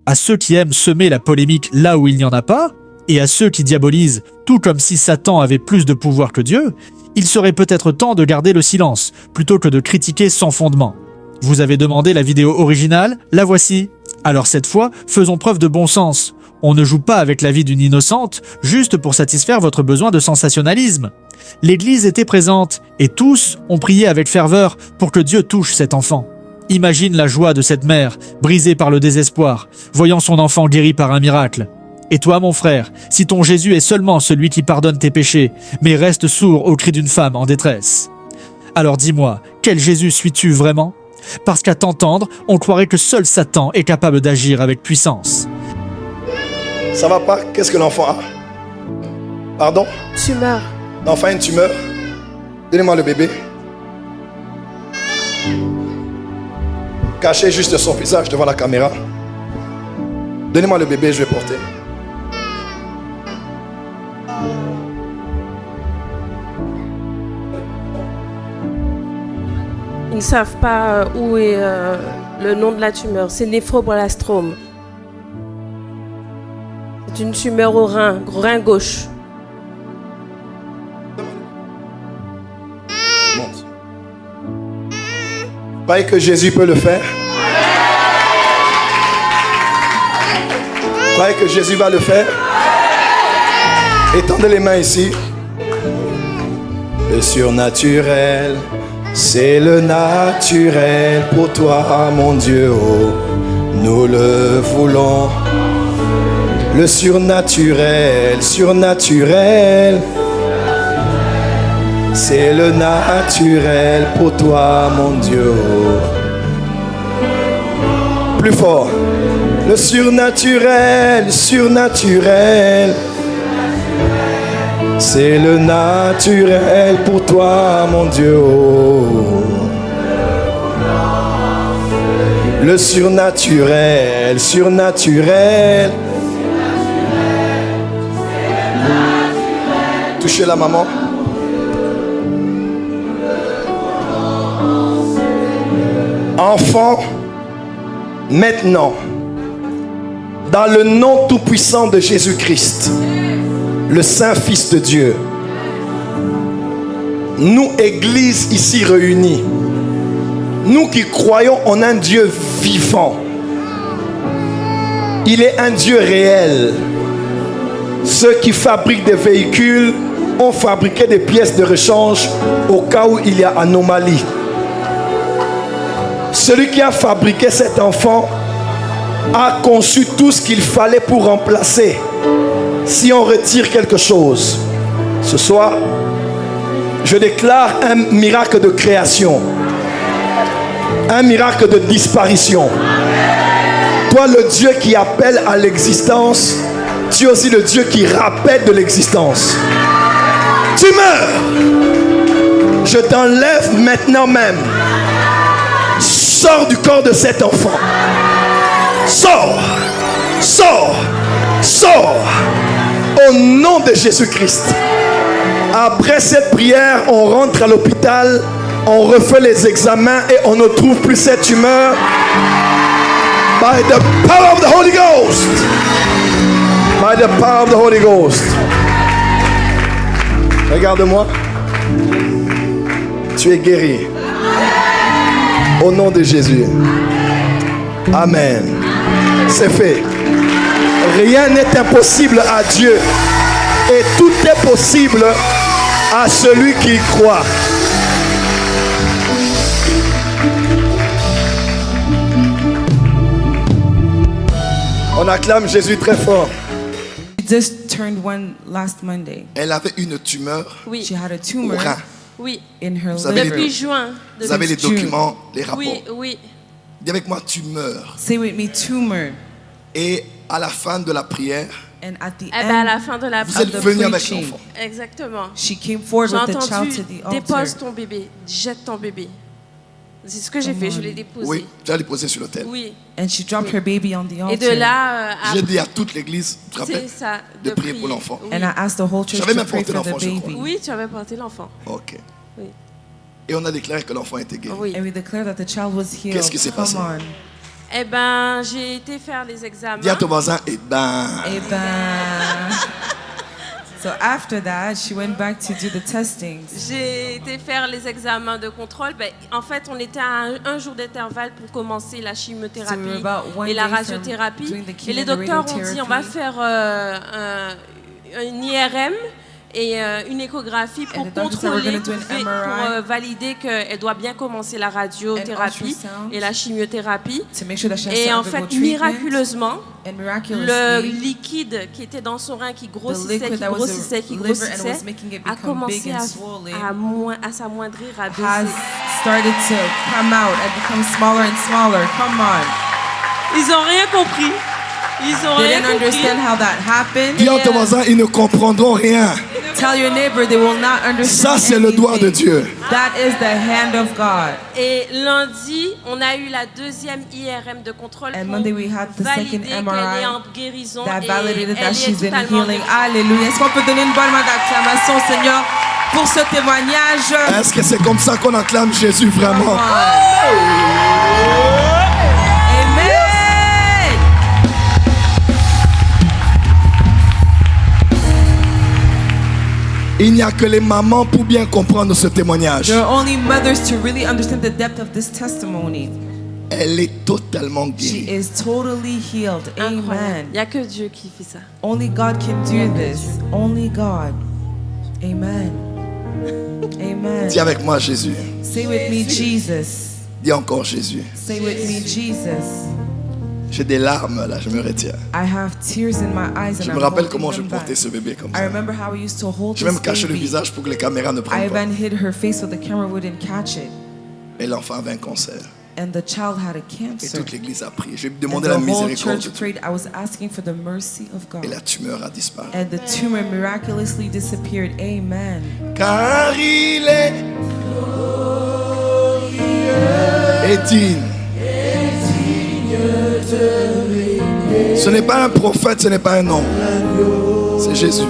À ceux qui aiment semer la polémique là où il n'y en a pas, et à ceux qui diabolisent tout comme si Satan avait plus de pouvoir que Dieu, il serait peut-être temps de garder le silence, plutôt que de critiquer sans fondement. Vous avez demandé la vidéo originale, la voici. Alors cette fois, faisons preuve de bon sens. On ne joue pas avec la vie d'une innocente, juste pour satisfaire votre besoin de sensationnalisme. L'Église était présente, et tous ont prié avec ferveur pour que Dieu touche cet enfant. Imagine la joie de cette mère, brisée par le désespoir, voyant son enfant guéri par un miracle. Et toi, mon frère, si ton Jésus est seulement celui qui pardonne tes péchés, mais reste sourd au cri d'une femme en détresse. Alors dis-moi, quel Jésus suis-tu vraiment ? Parce qu'à t'entendre, on croirait que seul Satan est capable d'agir avec puissance. Ça va pas? Qu'est-ce que l'enfant a? Pardon? Tumeur. L'enfant a une tumeur? Donnez-moi le bébé. Cachez juste son visage devant la caméra. Donnez-moi le bébé, je vais porter. Ils ne savent pas où est le nom de la tumeur. C'est néphroblastome. C'est une tumeur au rein gauche. Monte. Vous croyez que Jésus peut le faire? Vous croyez que Jésus va le faire? Étendez les mains ici. Le surnaturel, c'est le naturel pour toi, mon Dieu. Oh, nous le voulons. Le surnaturel, surnaturel, c'est le naturel pour toi, mon Dieu. Plus fort. Le surnaturel, surnaturel, c'est le naturel pour toi, mon Dieu. Le surnaturel, surnaturel. Touchez la maman. Enfant, maintenant, dans le nom tout-puissant de Jésus-Christ, le Saint-Fils de Dieu, nous, Église ici réunis, nous qui croyons en un Dieu vivant, il est un Dieu réel. Ceux qui fabriquent des véhicules ont fabriqué des pièces de rechange au cas où il y a anomalie. Celui qui a fabriqué cet enfant a conçu tout ce qu'il fallait pour remplacer si on retire quelque chose. Ce soir, je déclare un miracle de création, un miracle de disparition. Toi, le Dieu qui appelle à l'existence, tu es aussi le Dieu qui rappelle de l'existence. Tu meurs. Je t'enlève maintenant même. Sors du corps de cet enfant. Sors. Sors. Sors. Au nom de Jésus-Christ. Après cette prière, on rentre à l'hôpital, on refait les examens et on ne trouve plus cette tumeur. By the power of the Holy Ghost. By the power of the Holy Ghost. Regarde-moi. Tu es guéri. Au nom de Jésus. Amen. C'est fait. Rien n'est impossible à Dieu. Et tout est possible à celui qui croit. On acclame Jésus très fort. Just turned one last Monday. Elle avait une tumeur Oui, She had a au tumor rein. oui. in her Vous avez liver. Depuis juin. Vous avez les June. documents, les rapports. Oui, oui. Dis avec moi, tumeur. Say with me, tumor. Et à la fin de la prière, And at the Eh ben, à la end, fin de la vous êtes the venu avec preaching. l'enfant. Exactement. she came forward J'ai with the child entendu, to the altar. dépose ton bébé, jette ton bébé. C'est ce que j'ai fait, je l'ai déposé. Oui, tu vas les poser sur l'autel. Oui. And she dropped her baby on the Et de altar. là, J'ai dit à toute l'église, tu te rappelles, c'est ça, de prier pour l'enfant. Oui. And I asked the whole church J'avais to même pray porté for the l'enfant, je crois. baby. Oui, tu avais porté l'enfant. Ok. Oui. Et on a déclaré que l'enfant était guéri. Oui. And we declared that the child was healed. Qu'est-ce qui s'est passé? Come on. Eh ben, j'ai été faire les examens. Dis à ton voisin, eh ben. So after that, she went back to do the testings. J'ai été faire les examens de contrôle. Ben, en fait, on était à un jour d'intervalle pour commencer la chimiothérapie So we were about one et la day from radiothérapie. doing the Et chemo les and the docteurs ont dit, on va radiotherapy. faire un IRM et une échographie pour And the doctors said we're contrôler, gonna do an pour MRI. valider qu'elle doit bien commencer la radiothérapie ultrasound. et la chimiothérapie. To make sure that she has Et to en undergo fait, treatment. miraculeusement, And le miraculously, liquide qui était dans son rein, qui the grossissait, liquid qui that was grossissait, the qui liver and grossissait, was making it a become commencé big and swollen à s'amoindrir, à has baisser. started to come out and become smaller and smaller. Come on. Ils n'ont rien compris. Ils ont They rien didn't compris. understand how that happened. Dis à ton voisin, ils ne comprendront rien. Tell your neighbor they will not understand. Ça, c'est le doigt de anything. Dieu. That is the hand of God. Et lundi, on a eu la deuxième IRM de contrôle And pour Monday we had the valider second qu'elle est MRI en guérison that et validated elle that est she's in totalement healing. guérie. Alléluia. Est-ce qu'on peut donner une bonne main d'acclamation au Seigneur pour ce témoignage? Est-ce que c'est comme ça qu'on acclame Jésus vraiment? Come on. Amen. Il n'y a que les mamans pour bien comprendre ce témoignage. There are only mothers to really understand the depth of this testimony. Elle est totalement She guérie. is totally healed. Incroyable. Amen. Il n'y a que Dieu qui fait ça. Only God can do this. Only God. Amen. Amen. Dis avec moi Jésus. Say with me, Jesus. Dis encore Jésus. Say with me, Jesus. J'ai des larmes là, je me retiens. I have tears in my eyes and Je I'm me rappelle holding comment je them back. portais ce bébé comme I ça. remember how I used to hold J'ai this même caché le baby. visage pour que les caméras ne I prennent pas. even hid her face so the camera wouldn't catch it. Et l'enfant avait un cancer. And the child had a Et cancer. toute l'église a prié. J'ai And demandé the la whole miséricorde de church Dieu. prayed. I was asking for the mercy of Et la God. tumeur a disparu. And the tumor miraculously disappeared. Amen. Car il est et digne. Ce n'est pas un prophète, ce n'est pas un homme. C'est Jésus.